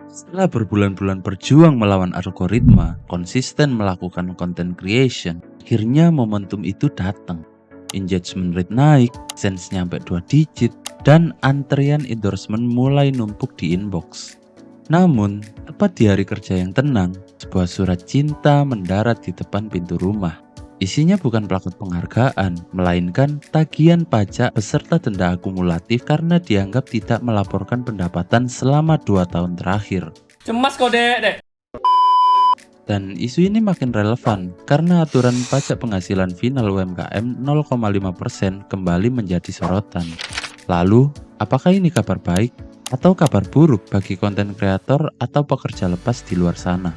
Setelah berbulan-bulan berjuang melawan algoritma, konsisten melakukan content creation, akhirnya momentum itu datang. Engagement rate naik, sense nyampe 2 digit, dan antrian endorsement mulai numpuk di inbox. Namun, tepat di hari kerja yang tenang, sebuah surat cinta mendarat di depan pintu rumah. Isinya bukan plakat penghargaan, melainkan tagihan pajak beserta denda akumulatif karena dianggap tidak melaporkan pendapatan selama 2 tahun terakhir. Cemas kau, Dek. Dan isu ini makin relevan karena aturan pajak penghasilan final UMKM 0,5% kembali menjadi sorotan. Lalu, apakah ini kabar baik atau kabar buruk bagi konten kreator atau pekerja lepas di luar sana?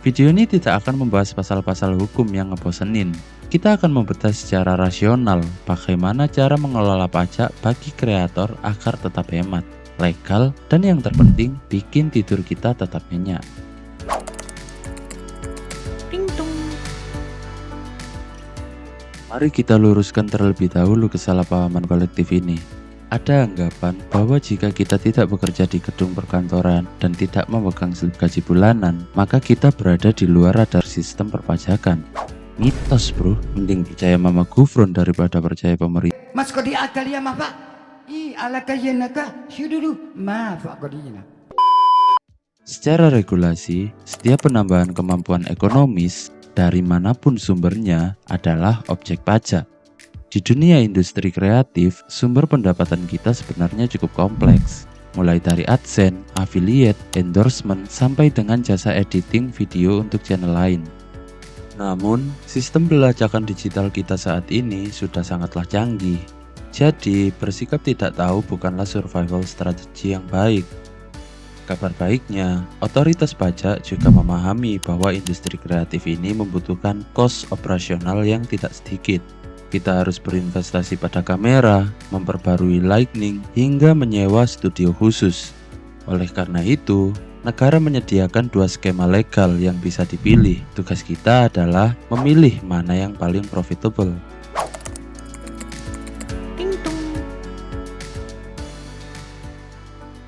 Video ini tidak akan membahas pasal-pasal hukum yang ngebosenin. Kita akan membedah secara rasional bagaimana cara mengelola pajak bagi kreator agar tetap hemat, legal, dan yang terpenting bikin tidur kita tetap nyenyak. Mari kita luruskan terlebih dahulu kesalahpahaman kolektif ini. Ada anggapan bahwa jika kita tidak bekerja di gedung perkantoran dan tidak memegang slip gaji bulanan, maka kita berada di luar radar sistem perpajakan. Mitos bro, mending percaya Mama Gufron daripada percaya pemerintah. Mas kodi akalia maaf. Ala kayenaka syudulu maaf kodina. Secara regulasi, setiap penambahan kemampuan ekonomis dari manapun sumbernya adalah objek pajak. Di dunia industri kreatif, sumber pendapatan kita sebenarnya cukup kompleks. Mulai dari AdSense, affiliate, endorsement, sampai dengan jasa editing video untuk channel lain. Namun, sistem pelacakan digital kita saat ini sudah sangatlah canggih. Jadi, bersikap tidak tahu bukanlah survival strategi yang baik. Kabar baiknya, otoritas pajak juga memahami bahwa industri kreatif ini membutuhkan kos operasional yang tidak sedikit. Kita harus berinvestasi pada kamera, memperbarui lighting, hingga menyewa studio khusus. Oleh karena itu, negara menyediakan 2 skema legal yang bisa dipilih. Tugas kita adalah memilih mana yang paling profitable.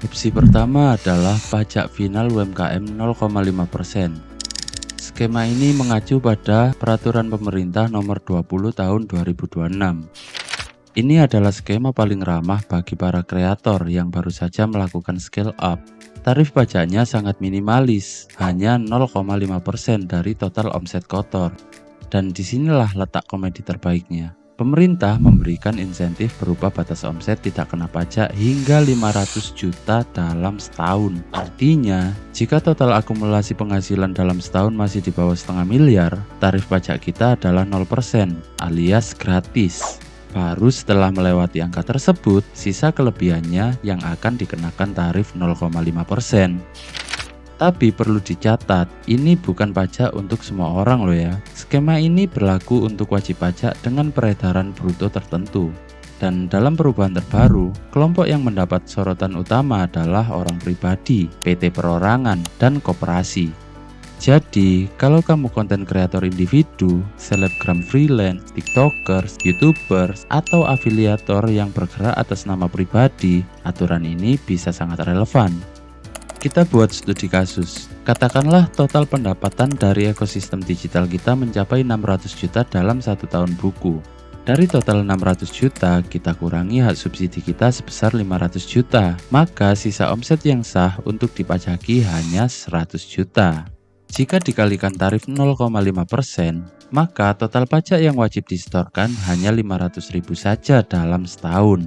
Opsi pertama adalah pajak final UMKM 0,5%. Skema ini mengacu pada Peraturan Pemerintah Nomor 20 Tahun 2026. Ini adalah skema paling ramah bagi para kreator yang baru saja melakukan scale up. Tarif pajaknya sangat minimalis, hanya 0,5% dari total omset kotor. Dan disinilah letak komedi terbaiknya. Pemerintah memberikan insentif berupa batas omset tidak kena pajak hingga 500 juta dalam setahun. Artinya, jika total akumulasi penghasilan dalam setahun masih di bawah setengah miliar, tarif pajak kita adalah 0% alias gratis. Baru setelah melewati angka tersebut, sisa kelebihannya yang akan dikenakan tarif 0,5%. Tapi perlu dicatat, ini bukan pajak untuk semua orang loh ya. Skema ini berlaku untuk wajib pajak dengan peredaran bruto tertentu. Dan dalam perubahan terbaru, kelompok yang mendapat sorotan utama adalah orang pribadi, PT perorangan, dan koperasi. Jadi, kalau kamu konten kreator individu, selebgram freelance, tiktokers, youtubers, atau afiliator yang bergerak atas nama pribadi, aturan ini bisa sangat relevan. Kita buat studi kasus. Katakanlah total pendapatan dari ekosistem digital kita mencapai 600 juta dalam 1 tahun buku. Dari total 600 juta, kita kurangi hak subsidi kita sebesar 500 juta. Maka sisa omset yang sah untuk dipajaki hanya 100 juta. Jika dikalikan tarif 0,5%, maka total pajak yang wajib disetorkan hanya 500.000 saja dalam setahun.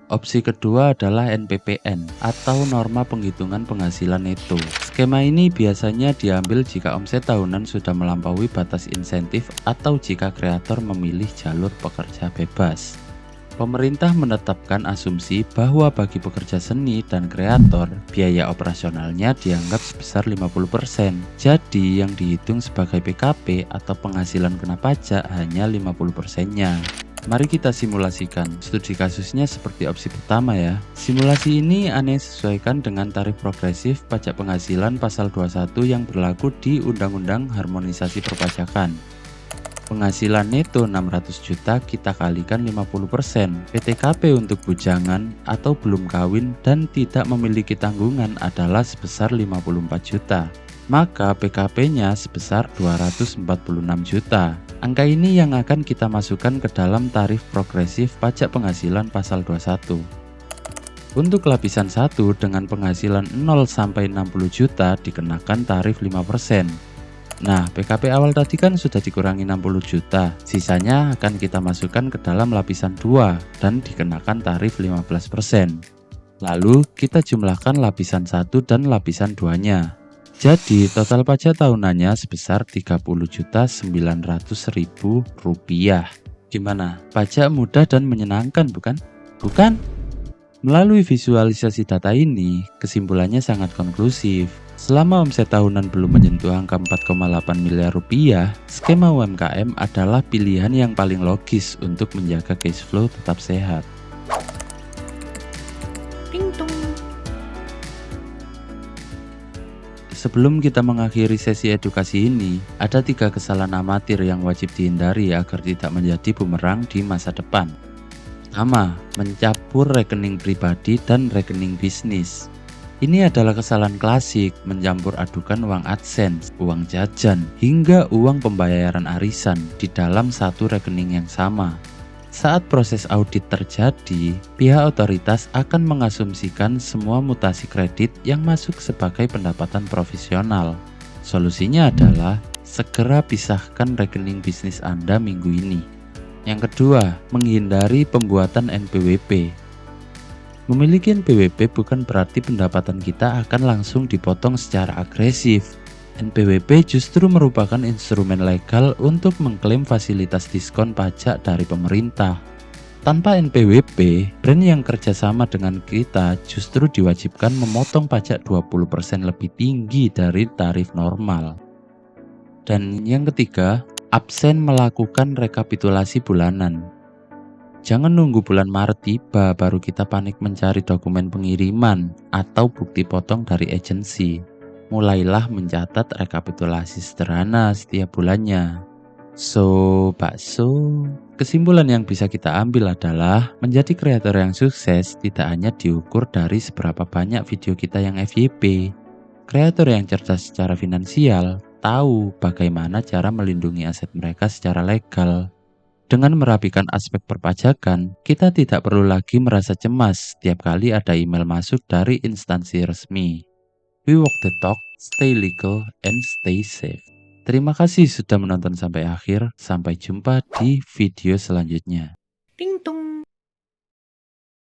Opsi kedua adalah NPPN atau norma penghitungan penghasilan neto. Skema ini biasanya diambil jika omset tahunan sudah melampaui batas insentif atau jika kreator memilih jalur pekerja bebas. Pemerintah menetapkan asumsi bahwa bagi pekerja seni dan kreator, biaya operasionalnya dianggap sebesar 50%. Jadi yang dihitung sebagai PKP atau penghasilan kena pajak hanya 50%-nya. Mari kita simulasikan. Studi kasusnya seperti opsi pertama ya. Simulasi ini Ane sesuaikan dengan tarif progresif pajak penghasilan pasal 21 yang berlaku di Undang-Undang Harmonisasi Perpajakan. Penghasilan neto 600 juta kita kalikan 50%. PTKP untuk bujangan atau belum kawin dan tidak memiliki tanggungan adalah sebesar 54 juta. Maka PKP-nya sebesar 246 juta. Angka ini yang akan kita masukkan ke dalam tarif progresif pajak penghasilan pasal 21. Untuk lapisan 1 dengan penghasilan 0 sampai 60 juta dikenakan tarif 5%. Nah, PKP awal tadi kan sudah dikurangi 60 juta, sisanya akan kita masukkan ke dalam lapisan 2 dan dikenakan tarif 15%. Lalu, kita jumlahkan lapisan 1 dan lapisan 2-nya. Jadi, total pajak tahunannya sebesar Rp30.900.000. Gimana? Pajak mudah dan menyenangkan, bukan? Bukan? Melalui visualisasi data ini, kesimpulannya sangat konklusif. Selama omset tahunan belum menyentuh angka 4,8 miliar rupiah, skema UMKM adalah pilihan yang paling logis untuk menjaga cash flow tetap sehat. Ting tong. Sebelum kita mengakhiri sesi edukasi ini, ada 3 kesalahan amatir yang wajib dihindari agar tidak menjadi bumerang di masa depan. Pertama, mencampur rekening pribadi dan rekening bisnis. Ini adalah kesalahan klasik, mencampur adukan uang AdSense, uang jajan, hingga uang pembayaran arisan di dalam satu rekening yang sama. Saat proses audit terjadi, pihak otoritas akan mengasumsikan semua mutasi kredit yang masuk sebagai pendapatan profesional. Solusinya adalah segera pisahkan rekening bisnis Anda minggu ini. Yang kedua, menghindari pembuatan NPWP. Memiliki NPWP bukan berarti pendapatan kita akan langsung dipotong secara agresif. NPWP justru merupakan instrumen legal untuk mengklaim fasilitas diskon pajak dari pemerintah. Tanpa NPWP, brand yang kerjasama dengan kita justru diwajibkan memotong pajak 20% lebih tinggi dari tarif normal. Dan yang ketiga, absen melakukan rekapitulasi bulanan. Jangan nunggu bulan Maret tiba baru kita panik mencari dokumen pengiriman atau bukti potong dari agensi. Mulailah mencatat rekapitulasi sederhana setiap bulannya. So, bakso, kesimpulan yang bisa kita ambil adalah menjadi kreator yang sukses tidak hanya diukur dari seberapa banyak video kita yang FYP. Kreator yang cerdas secara finansial tahu bagaimana cara melindungi aset mereka secara legal. Dengan merapikan aspek perpajakan, kita tidak perlu lagi merasa cemas setiap kali ada email masuk dari instansi resmi. We walk the talk, stay legal, and stay safe. Terima kasih sudah menonton sampai akhir. Sampai jumpa di video selanjutnya. Ting tong.